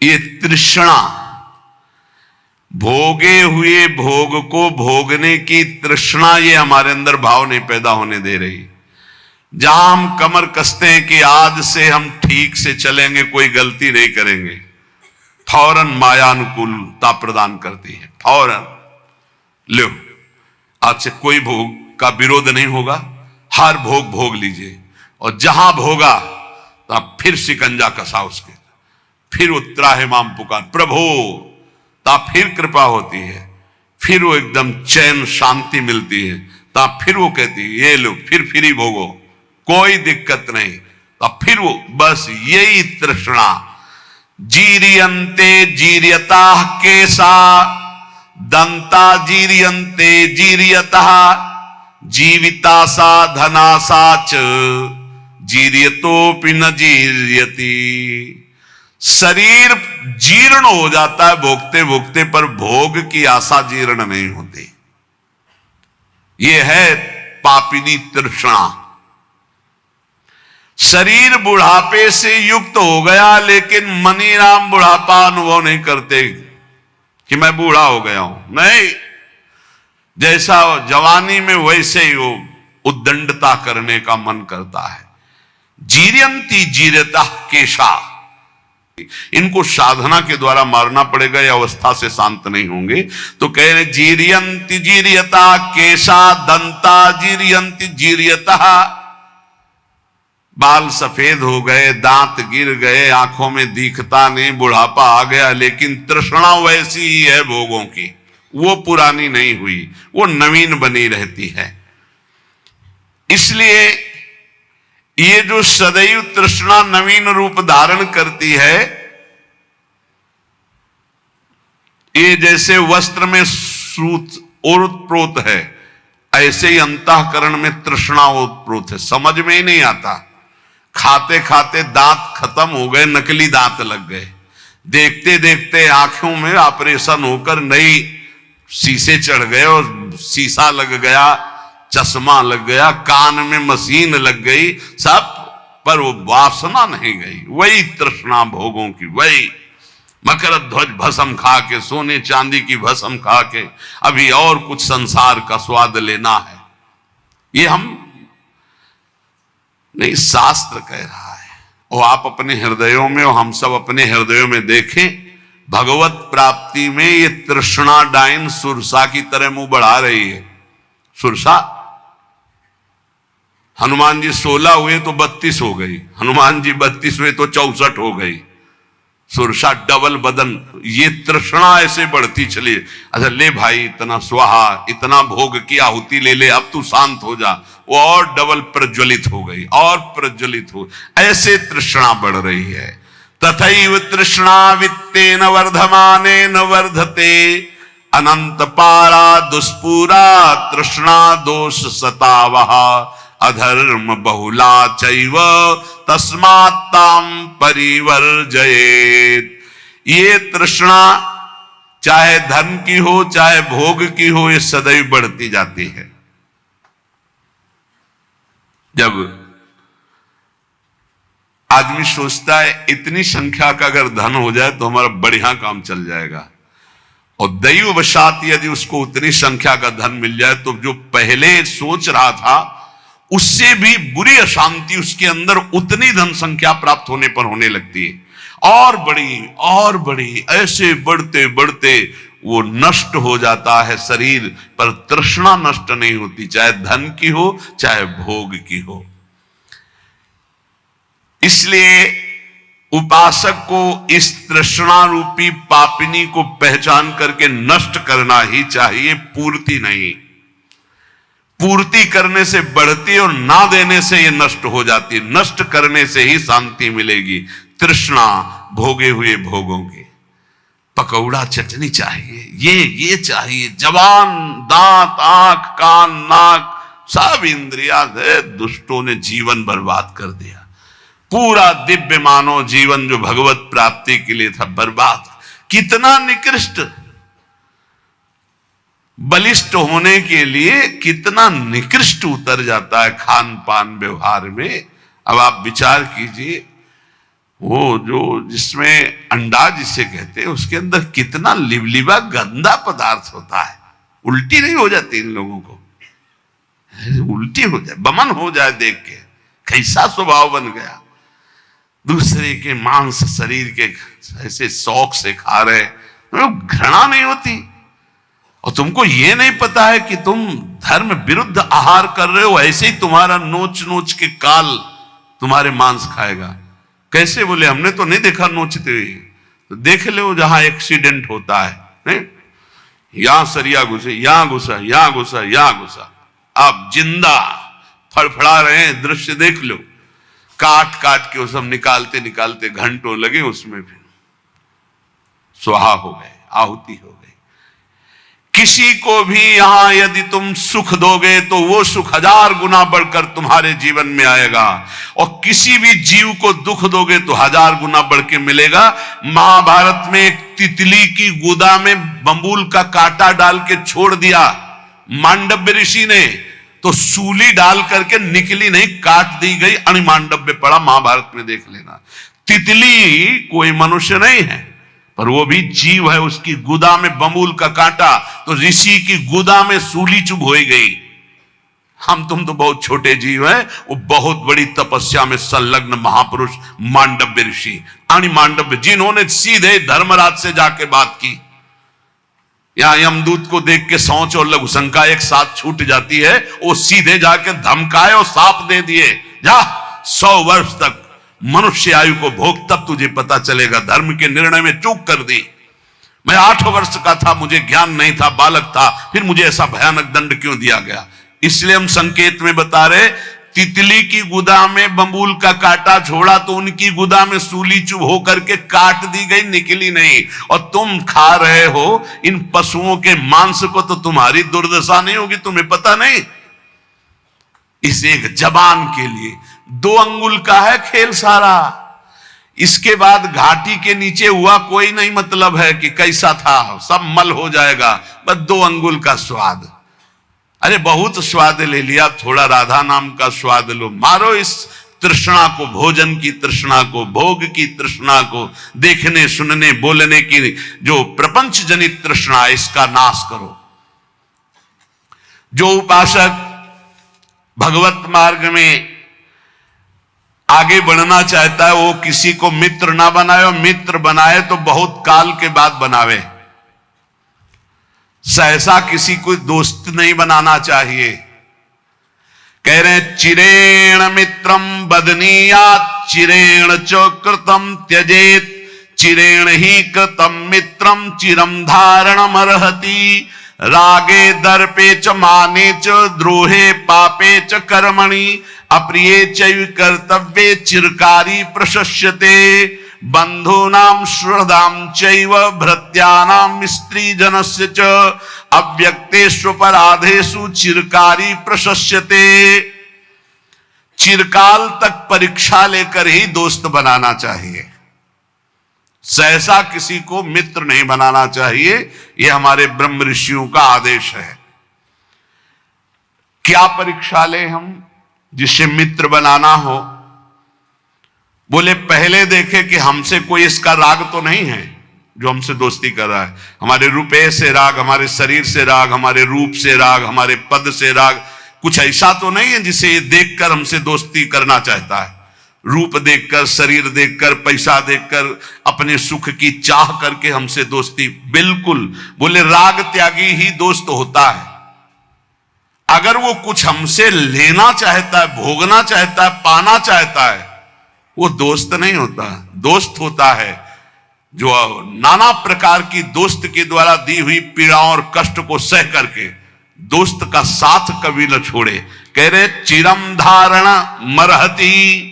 ये तृष्णा, भोगे हुए भोग को भोगने की तृष्णा, ये हमारे अंदर भाव नहीं पैदा होने दे रही। जहां हम कमर कसते हैं कि आज से हम ठीक से चलेंगे, कोई गलती नहीं करेंगे, फौरन माया अनुकूलता प्रदान करती है। फौरन लो, आज से कोई भोग का विरोध नहीं होगा, हर भोग भोग लीजिए। और जहां भोगा तो आप फिर शिकंजा कसा उसके, फिर उत्तराहिमाम पुकार प्रभु, तब फिर कृपा होती है, फिर वो एकदम चैन शांति मिलती है। तब फिर वो कहती है ये लो, फिर ही भोगो, कोई दिक्कत नहीं। तब फिर वो, बस यही तृष्णा। जीरियंते जीरियता केसा दंता जीरियंते जीरियता जीविता सा धना सा च जीरियतोपि न जीरियति। शरीर जीर्ण हो जाता है भोगते भोगते, पर भोग की आशा जीर्ण नहीं होती। यह है पापिनी तृष्णा। शरीर बुढ़ापे से युक्त हो गया, लेकिन मनीराम बुढ़ापा अनुभव नहीं करते कि मैं बूढ़ा हो गया हूं। नहीं, जैसा जवानी में वैसे ही वो उद्दंडता करने का मन करता है। जीरियंती जीरता केशा, इनको साधना के द्वारा मारना पड़ेगा, ये अवस्था से शांत नहीं होंगे। तो कह रहे जीरियंती जीरियता केशा दंता जीरियंती जीरियता, बाल सफेद हो गए, दांत गिर गए, आंखों में दिखता नहीं, बुढ़ापा आ गया, लेकिन तृष्णा वैसी ही है भोगों की, वो पुरानी नहीं हुई, वो नवीन बनी रहती है। इसलिए ये जो सदैव तृष्णा नवीन रूप धारण करती है, ये जैसे वस्त्र में सूत ओतप्रोत है, ऐसे ही अंतःकरण में तृष्णा ओतप्रोत है। समझ में ही नहीं आता, खाते खाते दांत खत्म हो गए, नकली दांत लग गए, देखते देखते आंखों में ऑपरेशन होकर नई शीशे चढ़ गए और शीशा लग गया, चश्मा लग गया, कान में मशीन लग गई, सब, पर वो वासना नहीं गई। वही तृष्णा भोगों की, वही मकर ध्वज भस्म खा के, सोने चांदी की भस्म खा के अभी और कुछ संसार का स्वाद लेना है। ये हम नहीं, शास्त्र कह रहा है। और आप अपने हृदयों में और हम सब अपने हृदयों में देखें, भगवत प्राप्ति में ये तृष्णा डाइन सुरसा की तरह मुंह बढ़ा रही है। सुरसा, हनुमान जी 16 हुए तो 32 हो गई, हनुमान जी 32 हुए तो 64 हो गई। सुरसा डबल बदन, ये तृष्णा ऐसे बढ़ती चली। अच्छा ले भाई, इतना स्वाहा, इतना भोग की आहुति ले ले, अब तू शांत हो जा। वो और डबल प्रज्वलित हो गई, और प्रज्वलित हो, ऐसे तृष्णा बढ़ रही है। तथैव तृष्णा वित्तेन वर्धमाने न वर्धते अनंत पारा दुष्पूरा तृष्णा दोष सतावह अधर्म बहुला चैव तस्मात्ताम परिवर्जयेत्। ये तृष्णा चाहे धन की हो चाहे भोग की हो, ये सदैव बढ़ती जाती है। जब आदमी सोचता है इतनी संख्या का अगर धन हो जाए तो हमारा बढ़िया काम चल जाएगा, और दैववशात यदि उसको उतनी संख्या का धन मिल जाए तो जो पहले सोच रहा था उससे भी बुरी अशांति उसके अंदर उतनी धन संख्या प्राप्त होने पर होने लगती है, और बड़ी, ऐसे बढ़ते बढ़ते वो नष्ट हो जाता है शरीर, पर तृष्णा नष्ट नहीं होती, चाहे धन की हो चाहे भोग की हो। इसलिए उपासक को इस तृष्णा रूपी पापिनी को पहचान करके नष्ट करना ही चाहिए, पूर्ति नहीं। पूर्ति करने से बढ़ती और ना देने से ये नष्ट हो जाती है। नष्ट करने से ही शांति मिलेगी। तृष्णा भोगे हुए भोगों की, पकौड़ा चटनी चाहिए, ये चाहिए, जबान, दांत, आंख, कान, नाक, सब इंद्रियां है, दुष्टों ने जीवन बर्बाद कर दिया। पूरा दिव्य मानव जीवन जो भगवत प्राप्ति के लिए था, बर्बाद। कितना निकृष्ट, बलिष्ठ होने के लिए कितना निकृष्ट उतर जाता है खान पान व्यवहार में। अब आप विचार कीजिए, वो जो जिसमें अंडा जिसे कहते हैं उसके अंदर कितना लिबलिबा गंदा पदार्थ होता है। उल्टी नहीं हो जाती इन लोगों को? उल्टी हो जाए, बमन हो जाए देख के, कैसा स्वभाव बन गया। दूसरे के मांस शरीर के ऐसे शौक से खा रहे, घृणा नहीं होती? और तुमको ये नहीं पता है कि तुम धर्म विरुद्ध आहार कर रहे हो, ऐसे ही तुम्हारा नोच नोच के काल तुम्हारे मांस खाएगा। कैसे? बोले हमने तो नहीं देखा नोचते हुए। तो देख लो जहां एक्सीडेंट होता है, नहीं? यहां सरिया घुसे, यहां घुसा, यहां घुसा, यहां घुसा, आप जिंदा फड़फड़ा रहे हैं, दृश्य देख लो। काट काट के वो सब निकालते निकालते घंटों लगे उसमें, फिर स्वाहा हो गए, आहुति हो गई। किसी को भी यहां यदि तुम सुख दोगे तो वो सुख 1000 गुना बढ़कर तुम्हारे जीवन में आएगा, और किसी भी जीव को दुख दोगे तो 1000 गुना बढ़ के मिलेगा। महाभारत में एक तितली की गुदा में बंबूल का कांटा डाल के छोड़ दिया मांडव्य ऋषि ने, तो सूली डाल करके निकली नहीं, काट दी गई, अणिमांडव्य पड़ा। महाभारत में देख लेना। तितली कोई मनुष्य नहीं है, पर वो भी जीव है। उसकी गुदा में बंबूल का कांटा, तो ऋषि की गुदा में सूली चुभ हो गई। हम तुम तो बहुत छोटे जीव हैं, वो बहुत बड़ी तपस्या में संलग्न महापुरुष मांडव्य ऋषि, अणिमांडव्य, जिन्होंने सीधे धर्मराज से जाके बात की। यहां यमदूत को देख के सोच और लघुशंका एक साथ छूट जाती है, वो सीधे जाके धमकाए और साप दे दिए, जा 100 वर्ष तक मनुष्य आयु को भोग, तब तुझे पता चलेगा। धर्म के निर्णय में चूक कर दी। मैं 8 वर्ष का था, मुझे ज्ञान नहीं था, बालक था, फिर मुझे ऐसा भयानक दंड क्यों दिया गया? इसलिए हम संकेत में बता रहे, तितली की गुदा में बंबूल का कांटा छोड़ा तो उनकी गुदा में सूली चुभ होकर के काट दी गई, निकली नहीं। और तुम खा रहे हो इन पशुओं के मांस को, तो तुम्हारी दुर्दशा नहीं होगी? तुम्हें पता नहीं? इस एक जबान के लिए 2 अंगुल का है खेल सारा। इसके बाद घाटी के नीचे हुआ कोई नहीं मतलब है कि कैसा था, सब मल हो जाएगा। बस 2 अंगुल का स्वाद। अरे बहुत स्वाद ले लिया, थोड़ा राधा नाम का स्वाद लो। मारो इस तृष्णा को, भोजन की तृष्णा को, भोग की तृष्णा को, देखने सुनने बोलने की जो प्रपंच जनित तृष्णा, इसका नाश करो। जो उपासक भगवत मार्ग में आगे बढ़ना चाहता है, वो किसी को मित्र ना बनाए, और मित्र बनाए तो बहुत काल के बाद बनावे। सहसा किसी को दोस्त नहीं बनाना चाहिए। कह रहे चिरेण मित्रम बदनीयात, चिरेण च कृतम त्यजेत, चिरेण ही कृतम मित्रम चिरम धारणमर्हति। रागे दर्पे च माने च द्रोहे पापे च कर्मणि, अप्रिये चैव कर्तव्ये चिरकारी प्रशस्यते। बंधूनां श्रद्धां चैव भृत्यानां स्त्रीजनस्य च, अव्यक्तेष्वपराधेषु चिरकारी प्रशस्यते। चिरकाल तक परीक्षा लेकर ही दोस्त बनाना चाहिए, सहसा किसी को मित्र नहीं बनाना चाहिए। यह हमारे ब्रह्म ऋषियों का आदेश है। क्या परीक्षा ले हम जिससे मित्र बनाना हो? बोले पहले देखे कि हमसे कोई इसका राग तो नहीं है जो हमसे दोस्ती कर रहा है। हमारे रुपये से राग, हमारे शरीर से राग, हमारे रूप से राग, हमारे पद से राग, कुछ ऐसा तो नहीं है जिसे ये देखकर हमसे दोस्ती करना चाहता है। रूप देखकर, शरीर देखकर, पैसा देखकर, अपने सुख की चाह करके हमसे दोस्ती? बिल्कुल। बोले राग त्यागी ही दोस्त होता है। अगर वो कुछ हमसे लेना चाहता है, भोगना चाहता है, पाना चाहता है, वो दोस्त नहीं होता। दोस्त होता है जो नाना प्रकार की दोस्त के द्वारा दी हुई पीड़ाओं और कष्ट को सह करके दोस्त का साथ कभी न छोड़े। कह रहे चिरम धारण मरहती,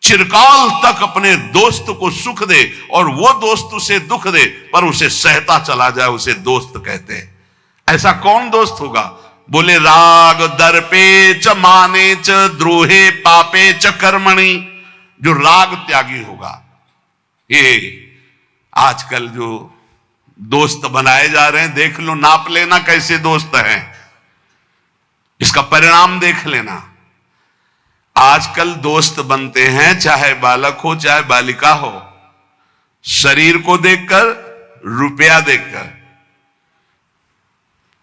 चिरकाल तक अपने दोस्त को सुख दे और वो दोस्त उसे दुख दे पर उसे सहता चला जाए, उसे दोस्त कहते हैं। ऐसा कौन दोस्त होगा? बोले राग दर्पे च माने च द्रोहे पापे च कर्मणि, जो राग त्यागी होगा। ये आजकल जो दोस्त बनाए जा रहे हैं, देख लो, नाप लेना कैसे दोस्त हैं, इसका परिणाम देख लेना। आजकल दोस्त बनते हैं, चाहे बालक हो चाहे बालिका हो, शरीर को देखकर, रुपया देखकर,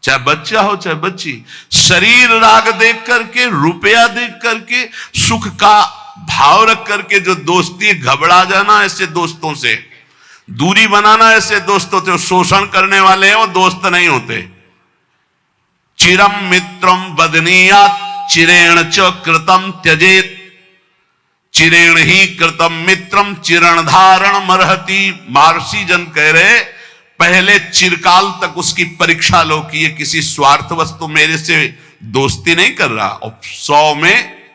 चाहे बच्चा हो चाहे बच्ची, शरीर राग देख करके, रुपया देख करके, सुख का भाव रख करके जो दोस्ती, घबरा जाना ऐसे दोस्तों से, दूरी बनाना ऐसे दोस्तों से, शोषण करने वाले हैं वो दोस्त नहीं होते। चिरम मित्रम बदनीयात चिरेण च कृतम त्यजेत, चिरेण ही कृतम मित्रम चिरण धारण मरहति। महर्षि जन कह रहे पहले चिरकाल तक उसकी परीक्षा लो कि ये किसी स्वार्थ वस्तु मेरे से दोस्ती नहीं कर रहा, और 100 में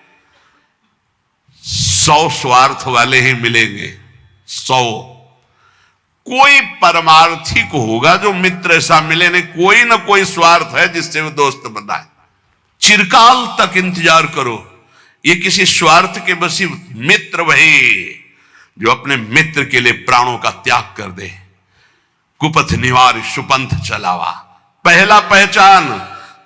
100 स्वार्थ वाले ही मिलेंगे। 100 कोई परमार्थी को होगा जो मित्र ऐसा मिले नहीं, कोई ना कोई स्वार्थ है जिससे वो दोस्त बनाए। चिरकाल तक इंतजार करो, ये किसी स्वार्थ के बसी मित्र वही जो अपने मित्र के लिए प्राणों का त्याग कर दे। कुपथ निवार सुपंथ चलावा। पहला पहचान,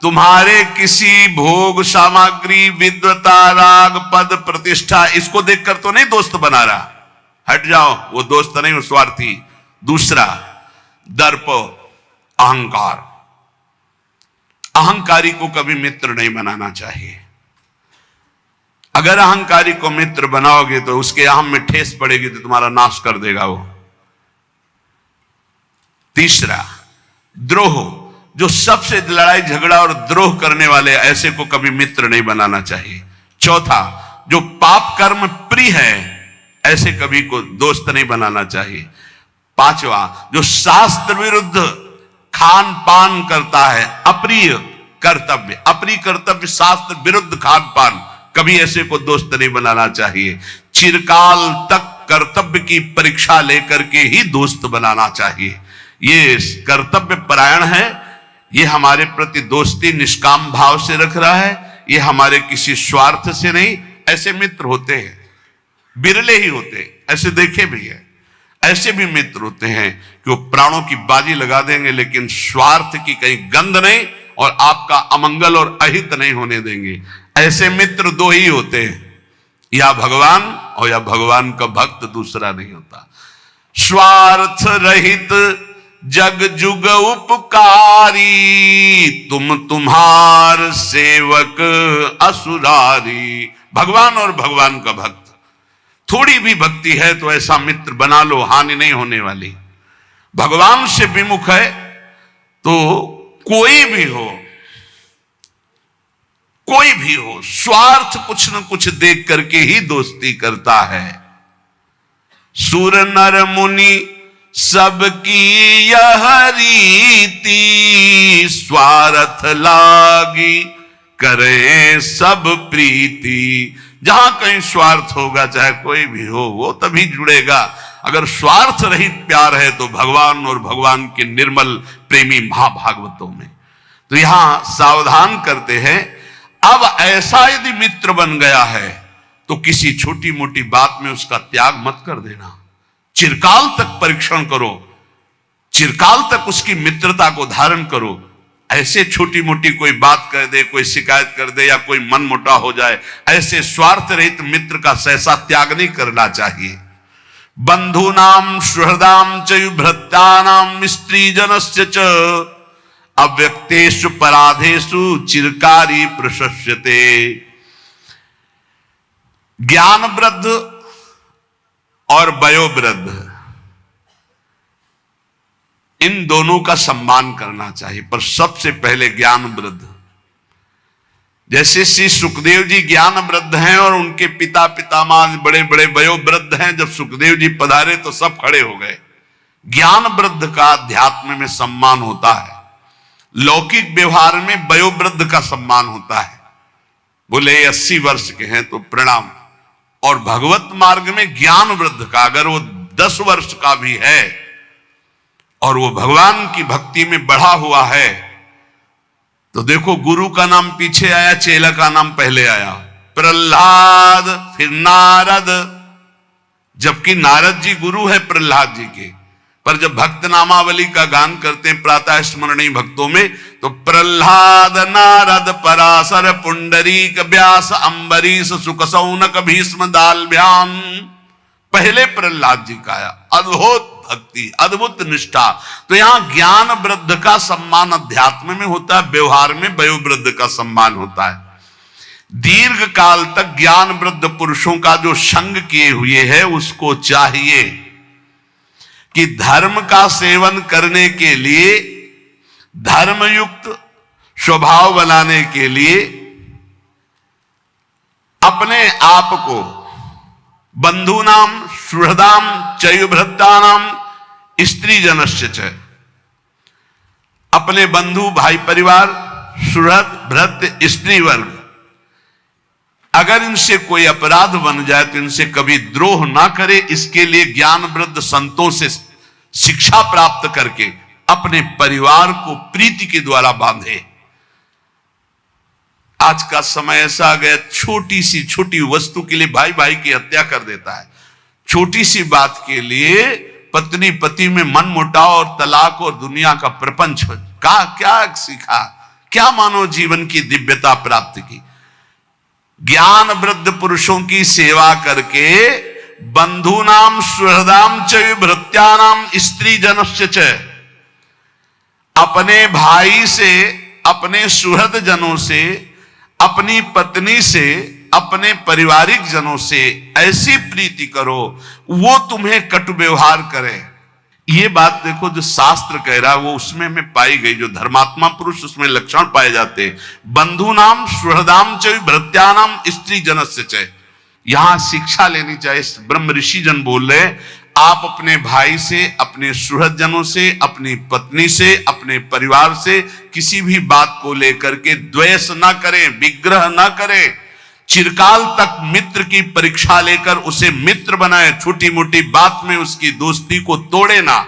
तुम्हारे किसी भोग सामग्री, विद्वता, राग, पद, प्रतिष्ठा, इसको देखकर तो नहीं दोस्त बना रहा, हट जाओ, वो दोस्त नहीं, वो स्वार्थी। दूसरा, दर्प, अहंकार। अहंकारी को कभी मित्र नहीं बनाना चाहिए। अगर अहंकारी को मित्र बनाओगे तो उसके अहम में ठेस पड़ेगी तो तुम्हारा नाश कर देगा वो। तीसरा, द्रोह, जो सबसे लड़ाई झगड़ा और द्रोह करने वाले, ऐसे को कभी मित्र नहीं बनाना चाहिए। चौथा, जो पाप कर्म प्रिय है, ऐसे कभी को दोस्त नहीं बनाना चाहिए। पांचवा, जो शास्त्र विरुद्ध खान पान करता है, अप्रिय कर्तव्य, अप्रिय कर्तव्य, शास्त्र विरुद्ध खान पान, कभी ऐसे को दोस्त नहीं बनाना चाहिए। चिरकाल तक कर्तव्य की परीक्षा लेकर के ही दोस्त बनाना चाहिए। ये कर्तव्य परायण है, ये हमारे प्रति दोस्ती निष्काम भाव से रख रहा है, ये हमारे किसी स्वार्थ से नहीं। ऐसे मित्र होते हैं, बिरले ही होते, ऐसे देखे भी है। ऐसे भी मित्र होते हैं कि वो प्राणों की बाजी लगा देंगे लेकिन स्वार्थ की कहीं गंध नहीं और आपका अमंगल और अहित नहीं होने देंगे। ऐसे मित्र दो ही होते हैं, या भगवान और या भगवान का भक्त, दूसरा नहीं होता। स्वार्थ रहित जग जुग उपकारी, तुम तुम्हार सेवक असुरारी। भगवान और भगवान का भक्त, थोड़ी भी भक्ति है तो ऐसा मित्र बना लो, हानि नहीं होने वाली। भगवान से विमुख है तो कोई भी हो, कोई भी हो, स्वार्थ कुछ न कुछ देख करके ही दोस्ती करता है। सुर नर मुनि सबकी यह रीति, स्वार्थ लागी करें सब प्रीति। जहां कहीं स्वार्थ होगा, चाहे कोई भी हो, वो तभी जुड़ेगा। अगर स्वार्थ रहित प्यार है तो भगवान और भगवान के निर्मल प्रेमी महाभागवतों में। तो यहां सावधान करते हैं, अब ऐसा यदि मित्र बन गया है तो किसी छोटी मोटी बात में उसका त्याग मत कर देना। चिरकाल तक परीक्षण करो, चिरकाल तक उसकी मित्रता को धारण करो। ऐसे छोटी मोटी कोई बात कर दे, कोई शिकायत कर दे या कोई मन मोटा हो जाए, ऐसे स्वार्थ रहित मित्र का सहसा त्याग नहीं करना चाहिए। बंधु नाम सुहृदाम च भृत्यानाम स्त्री जनस्य च, अव्यक्तेषु पराधेषु चिरकारी प्रशस्यते। ज्ञान वृद्ध और वयोवृद्ध, इन दोनों का सम्मान करना चाहिए, पर सबसे पहले ज्ञान वृद्ध। जैसे श्री सुखदेव जी ज्ञान वृद्ध हैं और उनके पिता पितामह बड़े बड़े वयोवृद्ध हैं, जब सुखदेव जी पधारे तो सब खड़े हो गए। ज्ञान वृद्ध का अध्यात्म में सम्मान होता है, लौकिक व्यवहार में वयोवृद्ध का सम्मान होता है। बोले 80 वर्ष के हैं तो प्रणाम, और भगवत मार्ग में ज्ञान वृद्ध का, अगर वो 10 वर्ष का भी है और वो भगवान की भक्ति में बढ़ा हुआ है तो देखो, गुरु का नाम पीछे आया, चेला का नाम पहले आया। प्रहलाद, फिर नारद, जबकि नारद जी गुरु है प्रहलाद जी के, पर जब भक्त नामावली का गान करते हैं प्रातः स्मरणीय भक्तों में, तो प्रहलाद नारद पराशर पुंडरीक व्यास अम्बरीश सुकसौनक भीष्म दालभ्याम। पहले प्रहलाद जी का आया, अद्भुत भक्ति, अद्भुत निष्ठा। तो यहां ज्ञान वृद्ध का सम्मान अध्यात्म में होता है, व्यवहार में वयोवृद्ध का सम्मान होता है। दीर्घ काल तक ज्ञान वृद्ध पुरुषों का जो संग किए हुए है, उसको चाहिए कि धर्म का सेवन करने के लिए, धर्मयुक्त स्वभाव बनाने के लिए अपने आप को बंधूनाम सुहृदाम चयुभृत्तानाम स्त्री जनस्य च, अपने बंधु भाई परिवार, सुहृद भृत्य स्त्री वर्ग, अगर इनसे कोई अपराध बन जाए तो इनसे कभी द्रोह ना करे। इसके लिए ज्ञान वृद्ध संतों से शिक्षा प्राप्त करके अपने परिवार को प्रीति के द्वारा बांधे। आज का समय ऐसा आ गया, छोटी वस्तु के लिए भाई भाई की हत्या कर देता है। छोटी सी बात के लिए पत्नी पति में मन मुटाव और तलाक और दुनिया का प्रपंच का क्या सीखा, क्या मानव जीवन की दिव्यता प्राप्त की। ज्ञान वृद्ध पुरुषों की सेवा करके बंधूनाम सुहृदाम च भृत्यानाम स्त्री जनस्य च, अपने भाई से, अपने सुहृद जनों से, अपनी पत्नी से, अपने पारिवारिक जनों से ऐसी प्रीति करो वो तुम्हें कटु व्यवहार करे। ये बात देखो जो शास्त्र कह रहा है वो उसमें में पाई गई, जो धर्मात्मा पुरुष उसमें लक्षण पाए जाते हैं। बंधुनाम सुहृदाम च भृत्यानाम स्त्री जनस्य च, यहां शिक्षा लेनी चाहिए। ब्रह्म ऋषि जन बोल रहे, आप अपने भाई से, अपने सुहृद जनों से, अपनी पत्नी से, अपने परिवार से किसी भी बात को लेकर के द्वेष ना करें, विग्रह ना करें। चिरकाल तक मित्र की परीक्षा लेकर उसे मित्र बनाए, छोटी मोटी बात में उसकी दोस्ती को तोड़े ना,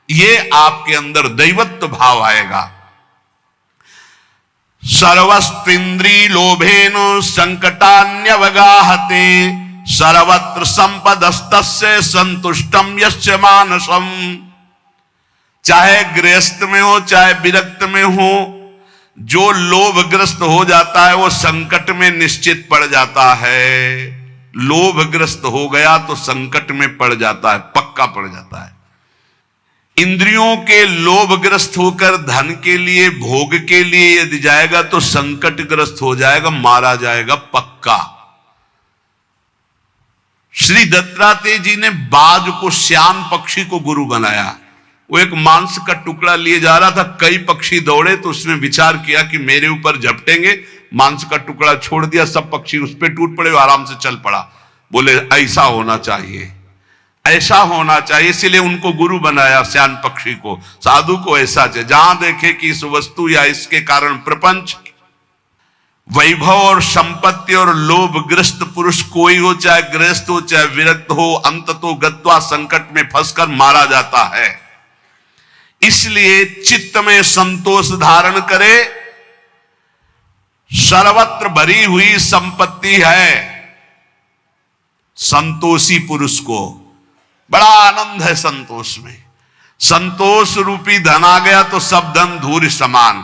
ये आपके अंदर दैवत्व भाव आएगा। सर्वस्त्विंद्री लोभेन संकटान्यवगाहते, सर्वत्र संपदस्तस्य संतुष्टम यस्य मानसम। चाहे गृहस्थ में हो चाहे विरक्त में हो, जो लोभग्रस्त हो जाता है वो संकट में निश्चित पड़ जाता है। लोभग्रस्त हो गया तो संकट में पड़ जाता है, पक्का पड़ जाता है। इंद्रियों के लोभग्रस्त होकर धन के लिए, भोग के लिए यदि जाएगा तो संकटग्रस्त हो जाएगा, मारा जाएगा पक्का। श्री दत्तात्रेय जी ने बाज को, श्यान पक्षी को गुरु बनाया। वो एक मांस का टुकड़ा लिए जा रहा था, कई पक्षी दौड़े तो उसने विचार किया कि मेरे ऊपर झपटेंगे, मांस का टुकड़ा छोड़ दिया, सब पक्षी उस पर टूट पड़े, आराम से चल पड़ा। बोले ऐसा होना चाहिए, ऐसा होना चाहिए, इसलिए उनको गुरु बनाया श्यान पक्षी को, साधु को ऐसा चाहिए। जहां देखे कि इस वस्तु या इसके कारण प्रपंच, वैभव और संपत्ति और लोभग्रस्त पुरुष कोई हो, चाहे गृहस्थ हो चाहे विरक्त हो, अंततो गत्वा संकट में फंसकर मारा जाता है। इसलिए चित्त में संतोष धारण करे। सर्वत्र भरी हुई संपत्ति है, संतोषी पुरुष को बड़ा आनंद है संतोष में। संतोष रूपी धन आ गया तो सब धन धूल समान।